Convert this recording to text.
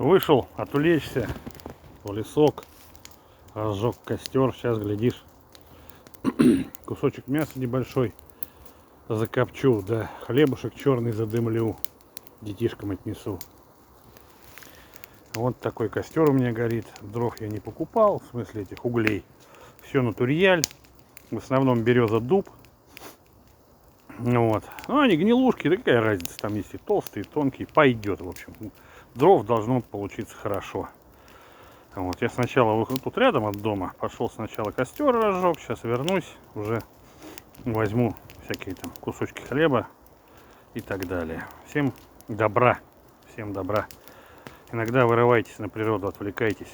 Вышел отвлечься в лесок, разжег костер. Сейчас, глядишь, кусочек мяса небольшой закопчу, да хлебушек черный задымлю, детишкам отнесу. Вот такой костер у меня горит. Дров я не покупал, в смысле этих углей. Все натурьяль. В основном береза, дуб. Вот. Ну, они гнилушки, какая разница, там есть и толстые, и тонкие, пойдет, в общем. Дров должно получиться хорошо. Вот. Я сначала тут рядом от дома пошел, сначала костер разжег, сейчас вернусь, уже возьму всякие там кусочки хлеба и так далее. Всем добра, всем добра. Иногда вырывайтесь на природу, отвлекайтесь.